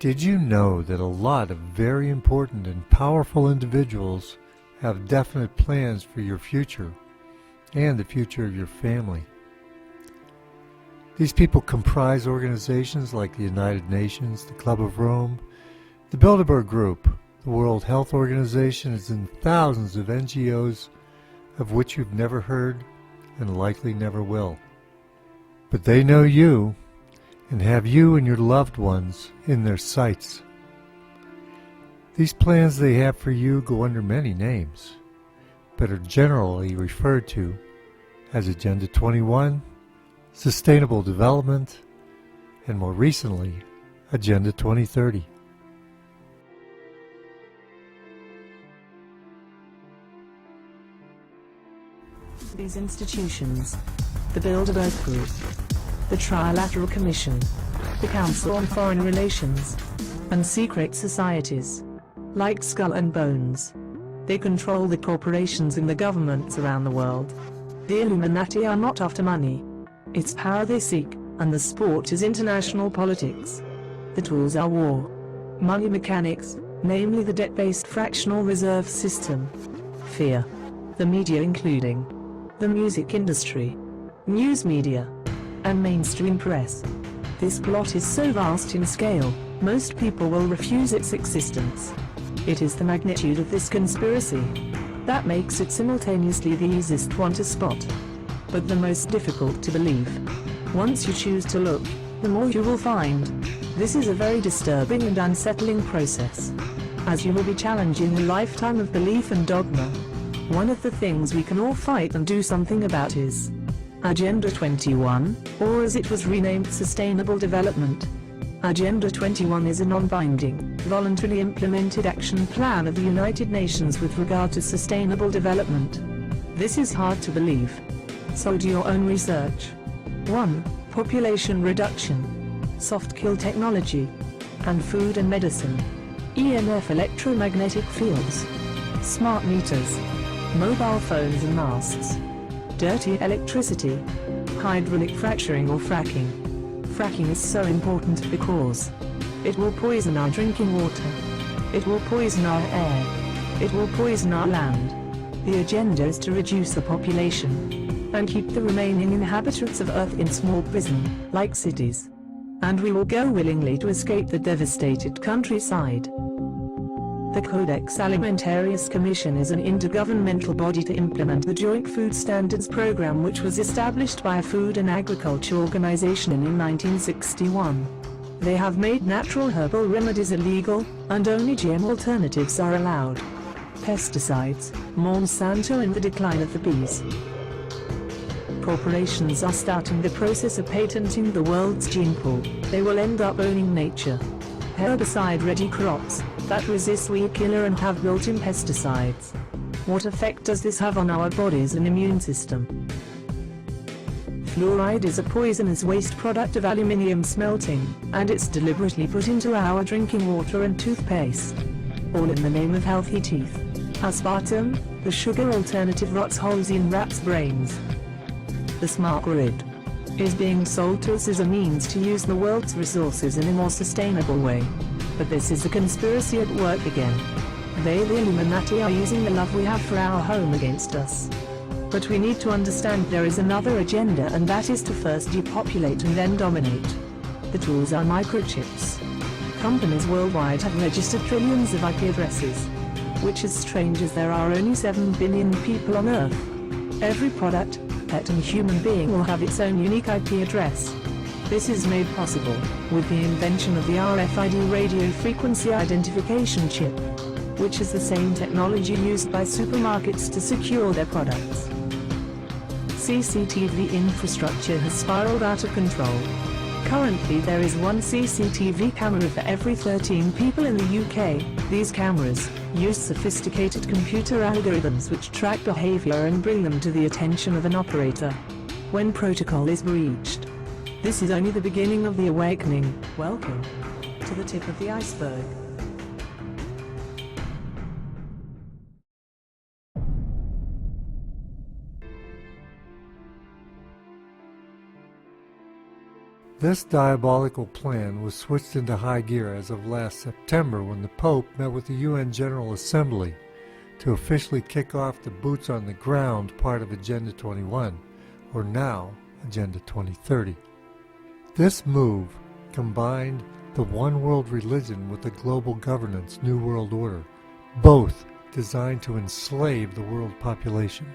Did you know that a lot of very important and powerful individuals have definite plans for your future and the future of your family? These people comprise organizations like the United Nations, the Club of Rome, the Bilderberg Group, the World Health Organization, and thousands of NGOs of which you've never heard and likely never will. But they know you and have you and your loved ones in their sights. These plans they have for you go under many names, but are generally referred to as Agenda 21, Sustainable Development, and more recently, Agenda 2030. These institutions, the Bilderberg Group, the Trilateral Commission, the Council on Foreign Relations, and secret societies, like Skull and Bones. They control the corporations and the governments around the world. The Illuminati are not after money. It's power they seek, and the sport is international politics. The tools are war. Money mechanics, namely the debt-based fractional reserve system. Fear. The media including the music industry, news media, and mainstream press. This plot is so vast in scale, most people will refuse its existence. It is the magnitude of this conspiracy that makes it simultaneously the easiest one to spot, but the most difficult to believe. Once you choose to look, the more you will find. This is a very disturbing and unsettling process, as you will be challenging a lifetime of belief and dogma. One of the things we can all fight and do something about is Agenda 21, or as it was renamed, Sustainable Development. Agenda 21 is a non-binding, voluntarily implemented action plan of the United Nations with regard to sustainable development. This is hard to believe, so do your own research. 1. Population reduction, soft kill technology, and food and medicine, EMF electromagnetic fields, smart meters, mobile phones and masts, dirty electricity, hydraulic fracturing or fracking. Fracking is so important because it will poison our drinking water, it will poison our air, it will poison our land. The agenda is to reduce the population and keep the remaining inhabitants of Earth in small prison, like cities. And we will go willingly to escape the devastated countryside. The Codex Alimentarius Commission is an intergovernmental body to implement the Joint Food Standards Program, which was established by a Food and Agriculture Organization in 1961. They have made natural herbal remedies illegal, and only GM alternatives are allowed. Pesticides, Monsanto and the decline of the bees. Corporations are starting the process of patenting the world's gene pool. They will end up owning nature. Herbicide-ready crops that resist weed killer and have built-in pesticides. What effect does this have on our bodies and immune system? Fluoride is a poisonous waste product of aluminium smelting, and it's deliberately put into our drinking water and toothpaste, all in the name of healthy teeth. Aspartame, the sugar alternative, rots holes in rats' brains. The smart grid is being sold to us as a means to use the world's resources in a more sustainable way. But this is a conspiracy at work again. They, the Illuminati, are using the love we have for our home against us. But we need to understand there is another agenda, and that is to first depopulate and then dominate. The tools are microchips. Companies worldwide have registered trillions of IP addresses, which is strange as there are only 7 billion people on Earth. Every product, pet and human being will have its own unique IP address. This is made possible with the invention of the RFID radio frequency identification chip, which is the same technology used by supermarkets to secure their products. CCTV infrastructure has spiraled out of control. Currently there is one CCTV camera for every 13 people in the UK. These cameras use sophisticated computer algorithms which track behavior and bring them to the attention of an operator when protocol is breached. This is only the beginning of the awakening. Welcome to the tip of the iceberg. This diabolical plan was switched into high gear as of last September when the Pope met with the UN General Assembly to officially kick off the boots on the ground part of Agenda 21, or now Agenda 2030. This move combined the one world religion with the global governance New World Order, both designed to enslave the world population.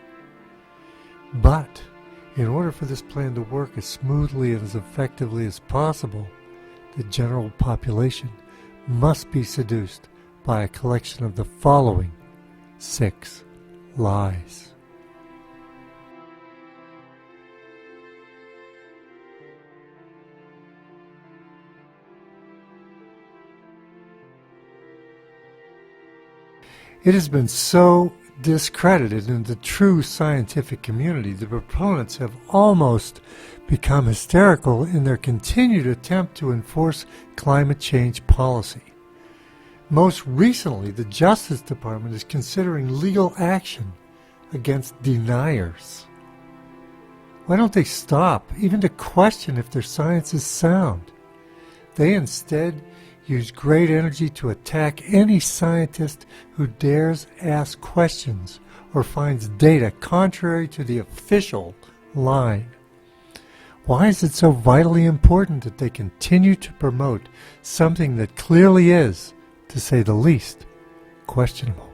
But in order for this plan to work as smoothly and as effectively as possible, the general population must be seduced by a collection of the following 6 lies. It has been so discredited in the true scientific community, the proponents have almost become hysterical in their continued attempt to enforce climate change policy. Most recently, the Justice Department is considering legal action against deniers. Why don't they stop even to question if their science is sound? They instead use great energy to attack any scientist who dares ask questions or finds data contrary to the official line. Why is it so vitally important that they continue to promote something that clearly is, to say the least, questionable?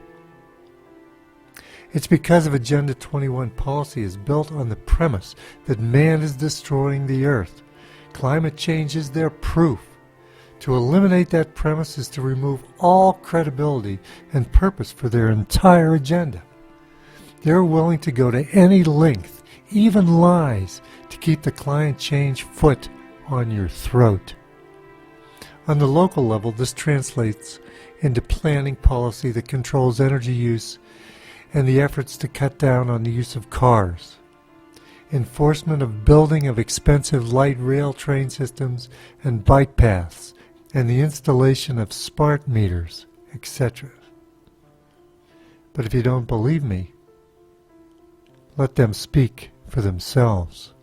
It's because of Agenda 21 policy is built on the premise that man is destroying the earth. Climate change is their proof. To eliminate that premise is to remove all credibility and purpose for their entire agenda. They're willing to go to any length, even lies, to keep the climate change foot on your throat. On the local level, this translates into planning policy that controls energy use and the efforts to cut down on the use of cars, enforcement of building of expensive light rail train systems and bike paths, and the installation of smart meters, etc. But if you don't believe me, let them speak for themselves.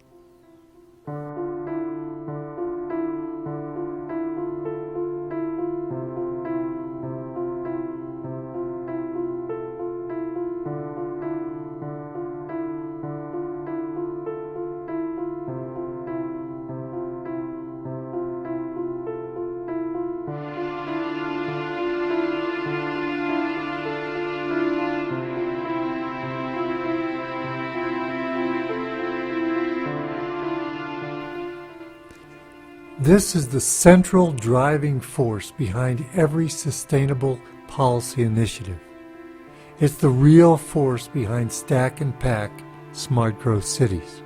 This is the central driving force behind every sustainable policy initiative. It's the real force behind stack and pack smart growth cities.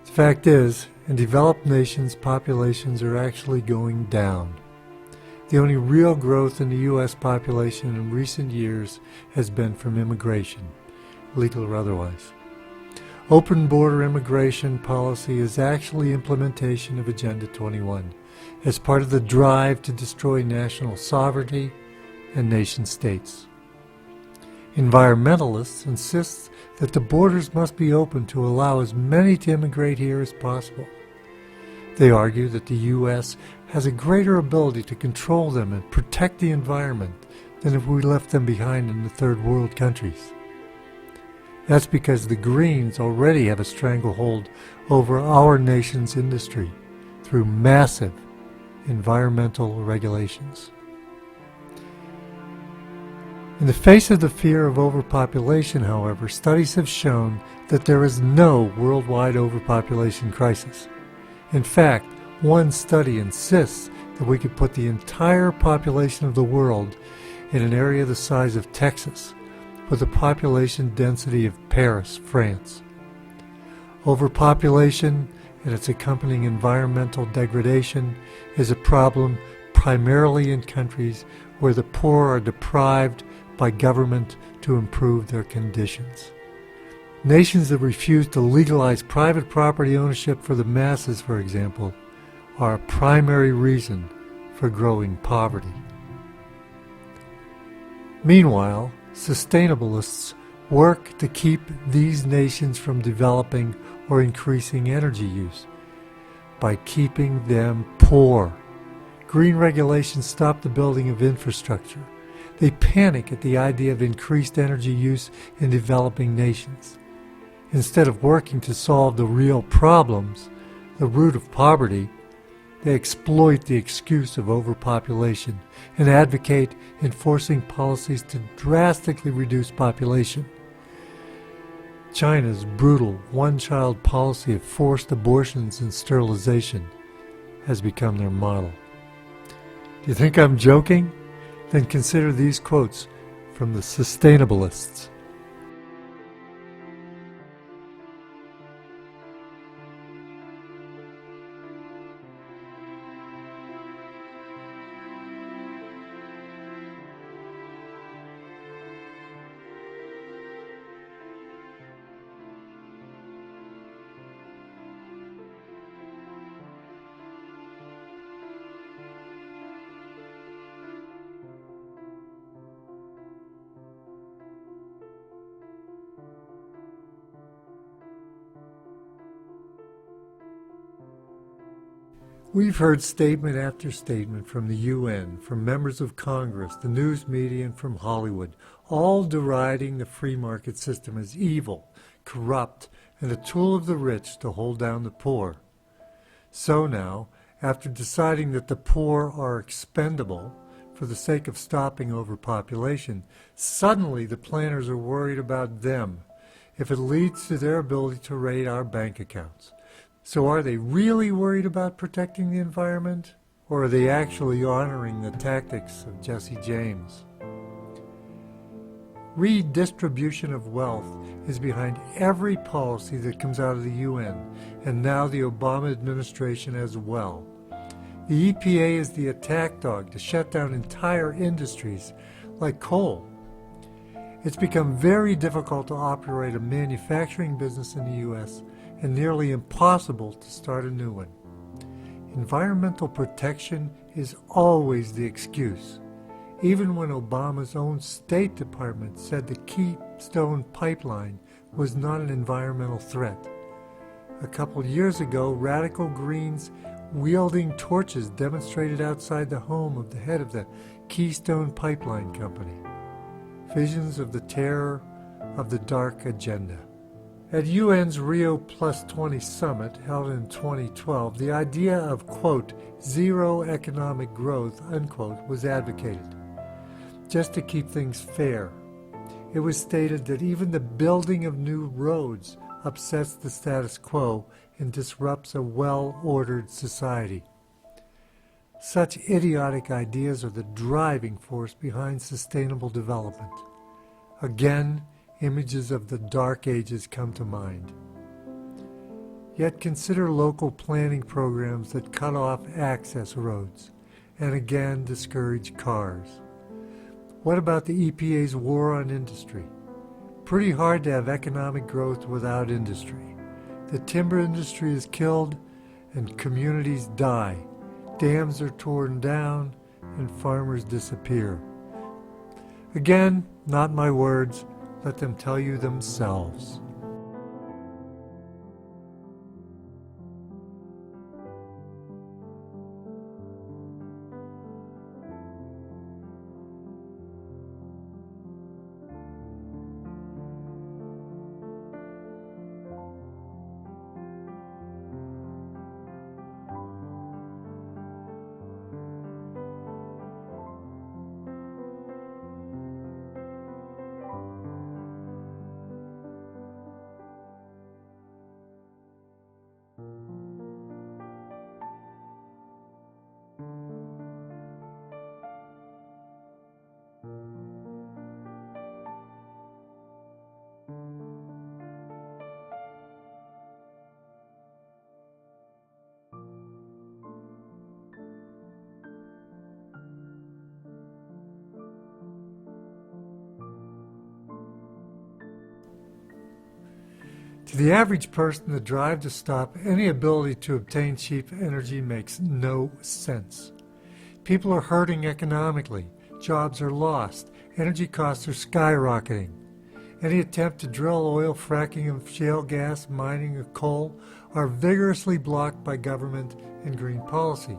The fact is, in developed nations, populations are actually going down. The only real growth in the U.S. population in recent years has been from immigration, legal or otherwise. Open border immigration policy is actually implementation of Agenda 21 as part of the drive to destroy national sovereignty and nation states. Environmentalists insist that the borders must be open to allow as many to immigrate here as possible. They argue that the U.S. has a greater ability to control them and protect the environment than if we left them behind in the third world countries. That's because the Greens already have a stranglehold over our nation's industry through massive environmental regulations. In the face of the fear of overpopulation, however, studies have shown that there is no worldwide overpopulation crisis. In fact, one study insists that we could put the entire population of the world in an area the size of Texas, with a population density of Paris, France. Overpopulation and its accompanying environmental degradation is a problem primarily in countries where the poor are deprived by government to improve their conditions. Nations that refuse to legalize private property ownership for the masses, for example, are a primary reason for growing poverty. Meanwhile, sustainabilists work to keep these nations from developing or increasing energy use. by keeping them poor. Green regulations stop the building of infrastructure. They panic at the idea of increased energy use in developing nations. Instead of working to solve the real problems, the root of poverty, they exploit the excuse of overpopulation and advocate enforcing policies to drastically reduce population. China's brutal one-child policy of forced abortions and sterilization has become their model. Do you think I'm joking? Then consider these quotes from the sustainabilists. We've heard statement after statement from the UN, from members of Congress, the news media, and from Hollywood, all deriding the free market system as evil, corrupt, and a tool of the rich to hold down the poor. So now, after deciding that the poor are expendable for the sake of stopping overpopulation, suddenly the planners are worried about them if it leads to their ability to raid our bank accounts. So are they really worried about protecting the environment, or are they actually honoring the tactics of Jesse James? Redistribution of wealth is behind every policy that comes out of the UN, and now the Obama administration as well. The EPA is the attack dog to shut down entire industries like coal. It's become very difficult to operate a manufacturing business in the U.S., and nearly impossible to start a new one. Environmental protection is always the excuse, even when Obama's own State Department said the Keystone Pipeline was not an environmental threat. A couple years ago, radical Greens wielding torches demonstrated outside the home of the head of the Keystone Pipeline Company. Visions of the terror of the dark agenda. At UN's Rio Plus 20 summit held in 2012, the idea of, quote, zero economic growth, unquote, was advocated, just to keep things fair. It was stated that even the building of new roads upsets the status quo and disrupts a well-ordered society. Such idiotic ideas are the driving force behind sustainable development. Again, images of the Dark Ages come to mind. Yet consider local planning programs that cut off access roads and again discourage cars. What about the EPA's war on industry? Pretty hard to have economic growth without industry. The timber industry is killed and communities die. Dams are torn down and farmers disappear. Again, not my words. Let them tell you themselves. To the average person, the drive to stop any ability to obtain cheap energy makes no sense. People are hurting economically, jobs are lost, energy costs are skyrocketing. Any attempt to drill oil, fracking of shale gas, mining of coal are vigorously blocked by government and green policy.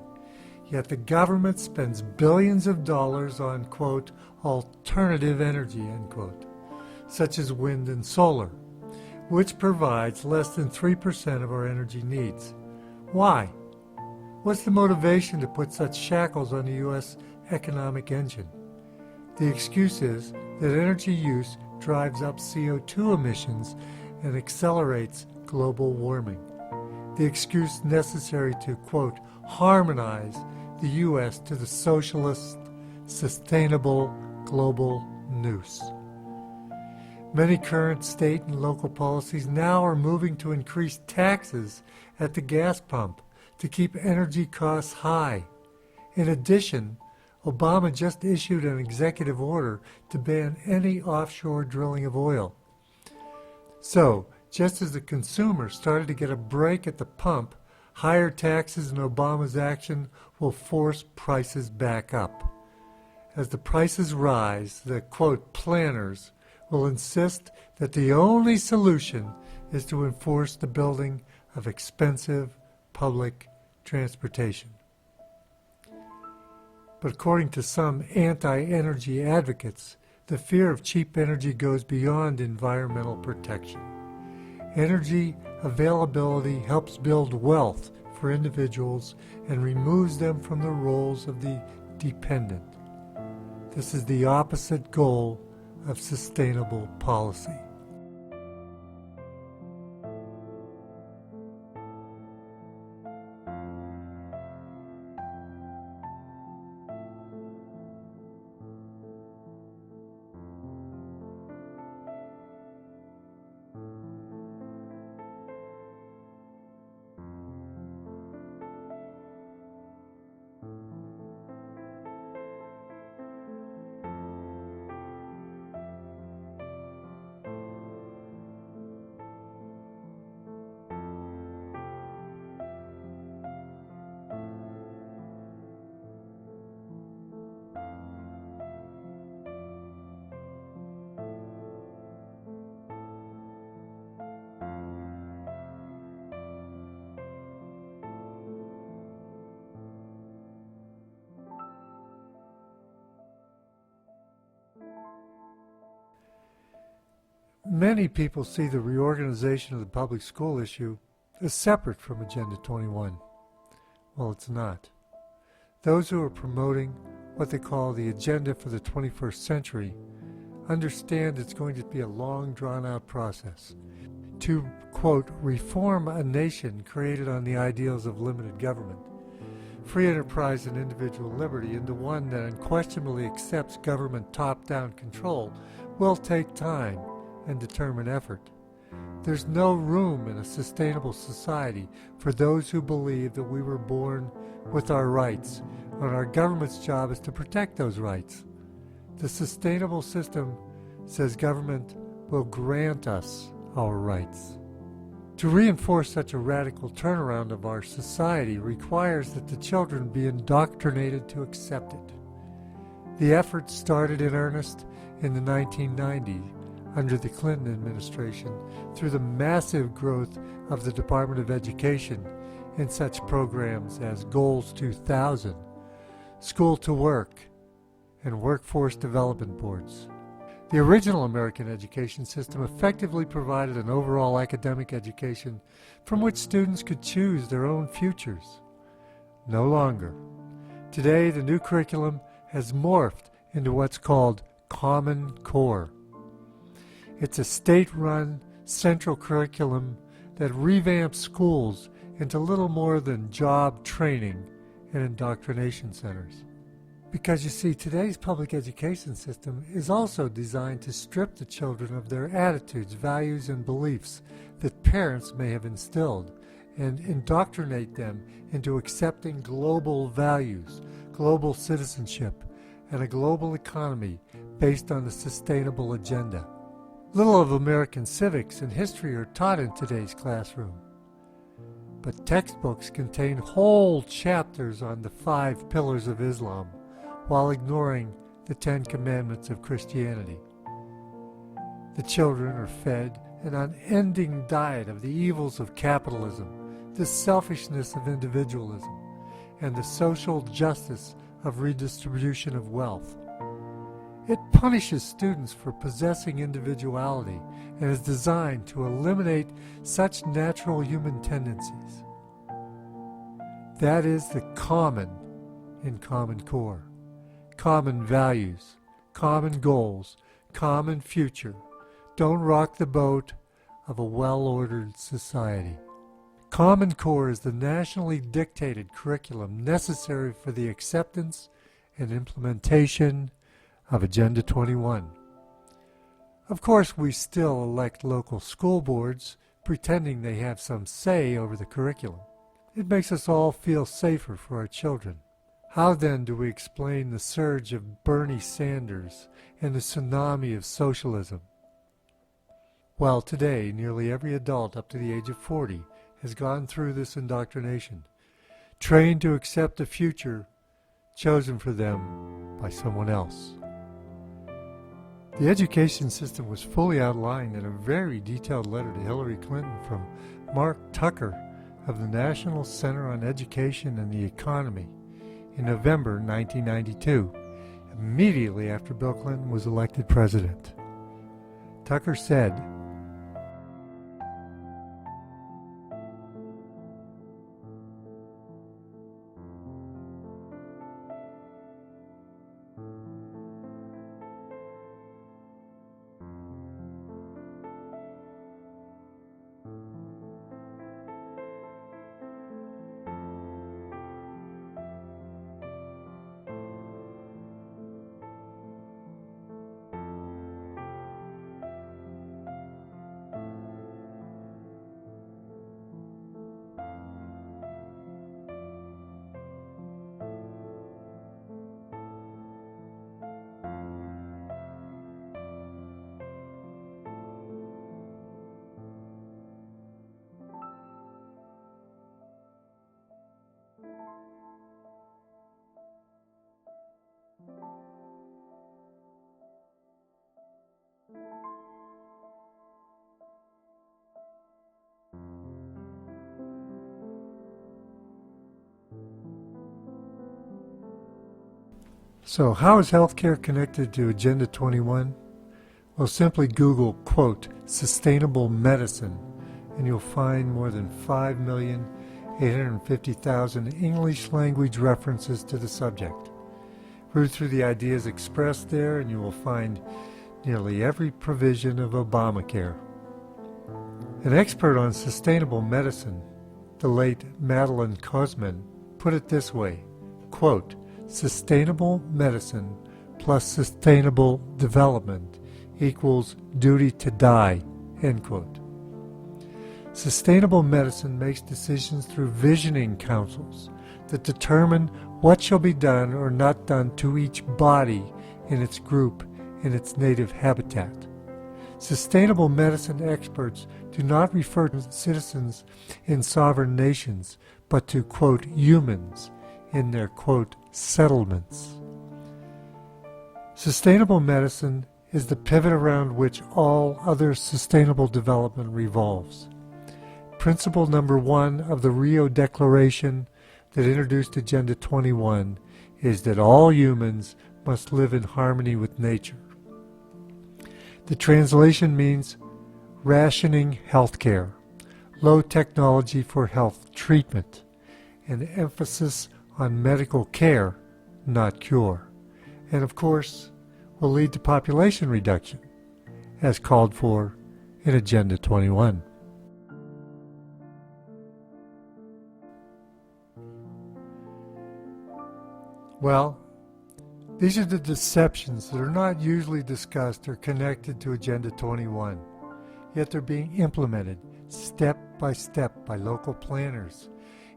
Yet the government spends billions of dollars on, quote, alternative energy, end quote, such as wind and solar, which provides less than 3% of our energy needs. Why? What's the motivation to put such shackles on the U.S. economic engine? The excuse is that energy use drives up CO2 emissions and accelerates global warming. The excuse necessary to, quote, harmonize the U.S. to the socialist, sustainable global noose. Many current state and local policies now are moving to increase taxes at the gas pump to keep energy costs high. In addition, Obama just issued an executive order to ban any offshore drilling of oil. So, just as the consumer started to get a break at the pump, higher taxes and Obama's action will force prices back up. As the prices rise, the, quote, planners will insist that the only solution is to enforce the building of expensive public transportation. But according to some anti-energy advocates, the fear of cheap energy goes beyond environmental protection. Energy availability helps build wealth for individuals and removes them from the roles of the dependent. This is the opposite goal of sustainable policy. Many people see the reorganization of the public school issue as separate from Agenda 21. Well, it's not. Those who are promoting what they call the agenda for the 21st century understand it's going to be a long, drawn-out process to, quote, reform a nation created on the ideals of limited government, free enterprise and individual liberty into one that unquestionably accepts government top-down control will take time and determined effort. There's no room in a sustainable society for those who believe that we were born with our rights, and our government's job is to protect those rights. The sustainable system says government will grant us our rights. To reinforce such a radical turnaround of our society requires that the children be indoctrinated to accept it. The effort started in earnest in the 1990s under the Clinton administration through the massive growth of the Department of Education in such programs as Goals 2000, School to Work, and Workforce Development Boards. The original American education system effectively provided an overall academic education from which students could choose their own futures. No longer. Today, the new curriculum has morphed into what's called Common Core. It's a state-run central curriculum that revamps schools into little more than job training and indoctrination centers. Because you see, today's public education system is also designed to strip the children of their attitudes, values, and beliefs that parents may have instilled and indoctrinate them into accepting global values, global citizenship, and a global economy based on the sustainable agenda. Little of American civics and history are taught in today's classroom, but textbooks contain whole chapters on the 5 pillars of Islam while ignoring the 10 commandments of Christianity. The children are fed an unending diet of the evils of capitalism, the selfishness of individualism, and the social justice of redistribution of wealth. It punishes students for possessing individuality and is designed to eliminate such natural human tendencies. That is the common in Common Core. Common values, common goals, common future. Don't rock the boat of a well-ordered society. Common Core is the nationally dictated curriculum necessary for the acceptance and implementation of Agenda 21. Of course, we still elect local school boards, pretending they have some say over the curriculum. It makes us all feel safer for our children. How then do we explain the surge of Bernie Sanders and the tsunami of socialism? Well, today, nearly every adult up to the age of 40 has gone through this indoctrination, trained to accept a future chosen for them by someone else. The education system was fully outlined in a very detailed letter to Hillary Clinton from Mark Tucker of the National Center on Education and the Economy in November 1992, immediately after Bill Clinton was elected president. Tucker said, so how is healthcare connected to Agenda 21? Well, simply Google, quote, sustainable medicine, and you'll find more than 5,850,000 English language references to the subject. Read through the ideas expressed there, and you will find nearly every provision of Obamacare. An expert on sustainable medicine, the late Madeline Cosman, put it this way, quote, sustainable medicine plus sustainable development equals duty to die, end quote. Sustainable medicine makes decisions through visioning councils that determine what shall be done or not done to each body in its group in its native habitat. Sustainable medicine experts do not refer to citizens in sovereign nations, but to, quote, humans in their, quote, settlements. Sustainable medicine is the pivot around which all other sustainable development revolves. Principle number 1 of the Rio Declaration that introduced Agenda 21 is that all humans must live in harmony with nature. The translation means rationing healthcare, low technology for health treatment, and emphasis on medical care, not cure, and of course will lead to population reduction, as called for in Agenda 21. Well, these are the deceptions that are not usually discussed or connected to Agenda 21, yet they're being implemented step by local planners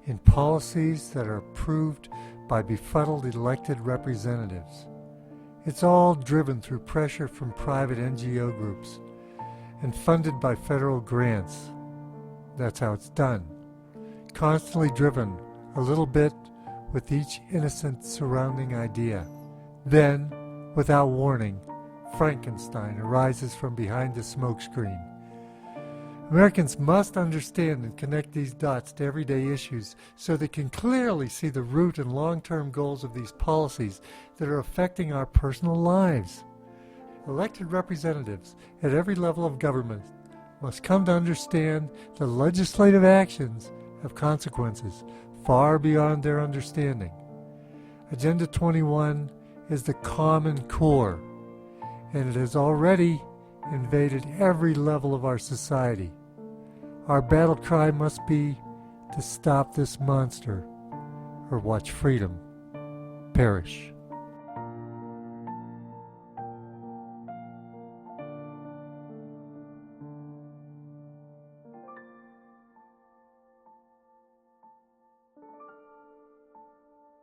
in policies that are approved by befuddled elected representatives. It's all driven through pressure from private NGO groups and funded by federal grants. That's how it's done. Constantly driven a little bit with each innocent surrounding idea. Then, without warning, Frankenstein arises from behind the smokescreen. Americans must understand and connect these dots to everyday issues so they can clearly see the root and long-term goals of these policies that are affecting our personal lives. Elected representatives at every level of government must come to understand that legislative actions have consequences far beyond their understanding. Agenda 21 is the common core, and it has already invaded every level of our society. Our battle cry must be to stop this monster or watch freedom perish.